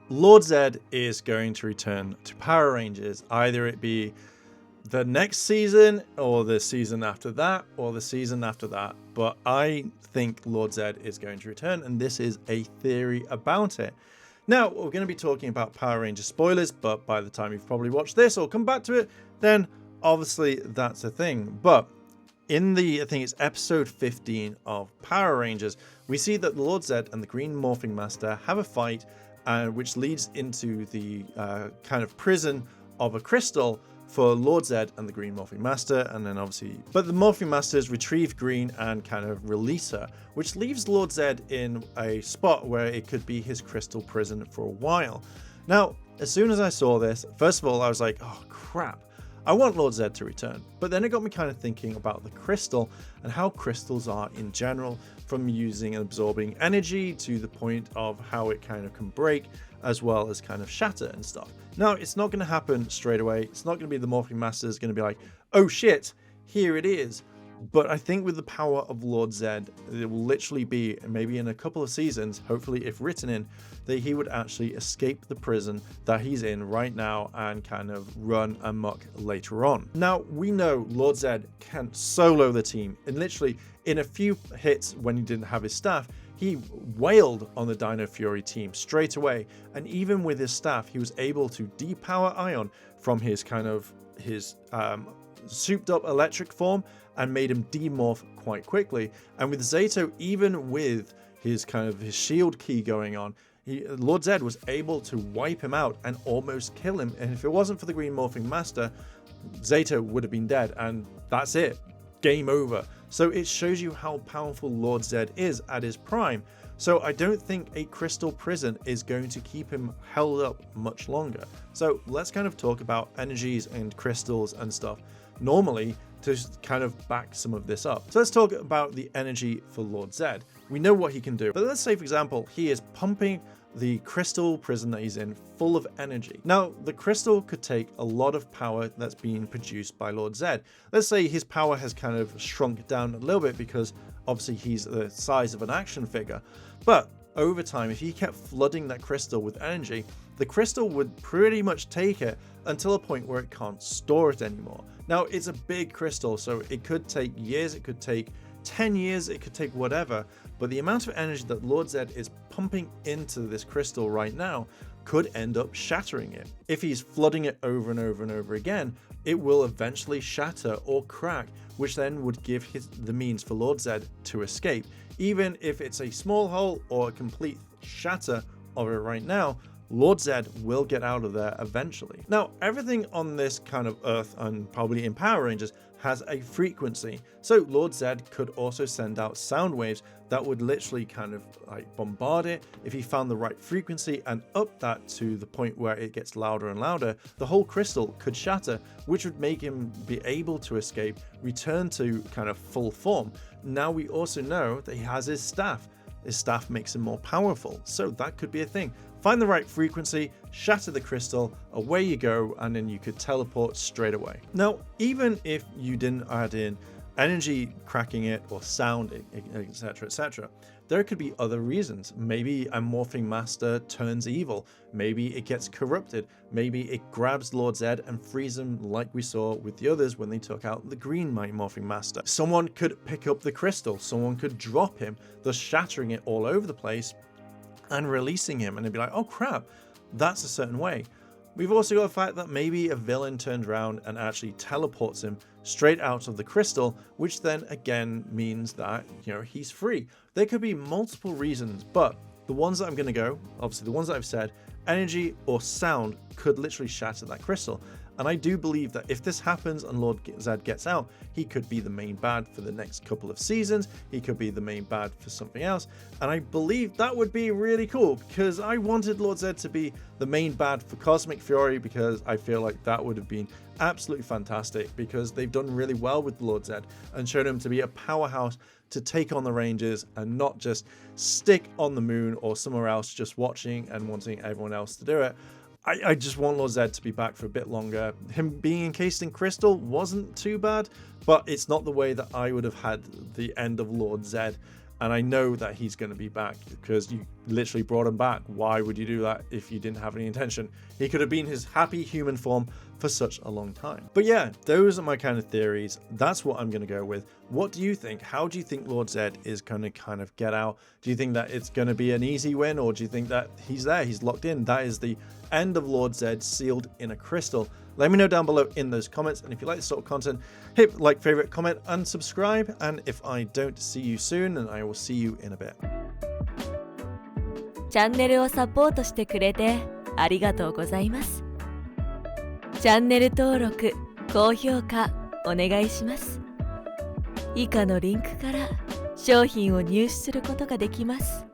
Lord Zedd is going to return to Power Rangers, either it be the next season or the season after that or the season after that. But I think Lord Zedd is going to return, and this is a theory about it. Now, we're going to be talking about Power Rangers spoilers, but by the time you've probably watched this or come back to it, then obviously that's a thing. But in the, I think it's episode 15 of Power Rangers, we see that Lord Zedd and the Green Morphing Master have a fight, which leads into the kind of prison of a crystal for Lord Zedd and the Green Morphing Master, and then obviously, but the Morphing Masters retrieve Green and kind of release her, which leaves Lord Zedd in a spot where it could be his crystal prison for a while. Now, as soon as I saw this, first of all, I was like, oh crap, I want Lord Zedd to return. But then it got me kind of thinking about the crystal and how crystals are in general, from using and absorbing energy to the point of how it kind of can break, as well as kind of shatter and stuff. Now, it's not going to happen straight away. It's not going to be the Morphing Master is going to be like, oh shit, here it is. But I think with the power of Lord Zedd, it will literally be, maybe in a couple of seasons, hopefully if written in, that he would actually escape the prison that he's in right now and kind of run amok later on. Now, we know Lord Zedd can solo the team, and literally in a few hits when he didn't have his staff, he wailed on the Dino Fury team straight away. And even with his staff, he was able to depower Ion from his kind of souped up electric form and made him demorph quite quickly. And with Zato, even with his kind of his shield key going on, Lord Zedd was able to wipe him out and almost kill him. And if it wasn't for the Green Morphing Master, Zato would have been dead, and that's it. Game over. So it shows you how powerful Lord Zedd is at his prime. So I don't think a crystal prison is going to keep him held up much longer. So let's kind of talk about energies and crystals and stuff normally to kind of back some of this up. So let's talk about the energy for Lord Zedd. We know what he can do, but let's say, for example, he is pumping the crystal prison that he's in full of energy. Now, the crystal could take a lot of power that's being produced by Lord Zedd. Let's say his power has kind of shrunk down a little bit because obviously he's the size of an action figure. But over time, if he kept flooding that crystal with energy, the crystal would pretty much take it until a point where it can't store it anymore. Now, it's a big crystal, so it could take years, it could take 10 years, it could take whatever, but the amount of energy that Lord Zedd is pumping into this crystal right now could end up shattering it. If he's flooding it over and over and over again, it will eventually shatter or crack, which then would give the means for Lord Zedd to escape. Even if it's a small hole or a complete shatter of it right now, Lord Zedd will get out of there eventually. Now, everything on this kind of Earth and probably in Power Rangers has a frequency. So Lord Zedd could also send out sound waves that would literally kind of like bombard it. If he found the right frequency and up that to the point where it gets louder and louder, the whole crystal could shatter, which would make him be able to escape, return to kind of full form. Now we also know that he has his staff. His staff makes him more powerful, so that could be a thing. Find the right frequency, shatter the crystal, away you go, and then you could teleport straight away. Now, even if you didn't add in energy cracking it or sound, etc., etc., there could be other reasons. Maybe a Morphing Master turns evil. Maybe it gets corrupted. Maybe it grabs Lord Zedd and frees him like we saw with the others when they took out the Green Morphing Master. Someone could pick up the crystal. Someone could drop him, thus shattering it all over the place and releasing him, and it'd be like, oh crap, that's a certain way. We've also got the fact that maybe a villain turns around and actually teleports him straight out of the crystal, which then again means that, you know, he's free. There could be multiple reasons, but the ones that I'm going to go, obviously the ones that I've said, energy or sound could literally shatter that crystal. And I do believe that if this happens and Lord Zedd gets out, he could be the main bad for the next couple of seasons. He could be the main bad for something else. And I believe that would be really cool, because I wanted Lord Zedd to be the main bad for Cosmic Fury, because I feel like that would have been absolutely fantastic, because they've done really well with Lord Zedd and shown him to be a powerhouse to take on the Rangers and not just stick on the moon or somewhere else just watching and wanting everyone else to do it. I just want Lord Zedd to be back for a bit longer. Him being encased in crystal wasn't too bad, but it's not the way that I would have had the end of Lord Zedd. And I know that he's going to be back because you literally brought him back. Why would you do that if you didn't have any intention? He could have been his happy human form for such a long time. But yeah, those are my kind of theories. That's what I'm going to go with. What do you think? How do you think Lord Zedd is going to kind of get out? Do you think that it's going to be an easy win, or do you think that he's there, he's locked in? That is the end of Lord Zedd sealed in a crystal. Let me know down below in those comments, and if you like this sort of content, hit like, favorite, comment, and subscribe. And if I don't see you soon, then I will see you in a bit. チャンネルをサポートしてくれてありがとうございます。チャンネル登録、高評価お願いします。以下のリンクから商品を入手することができます。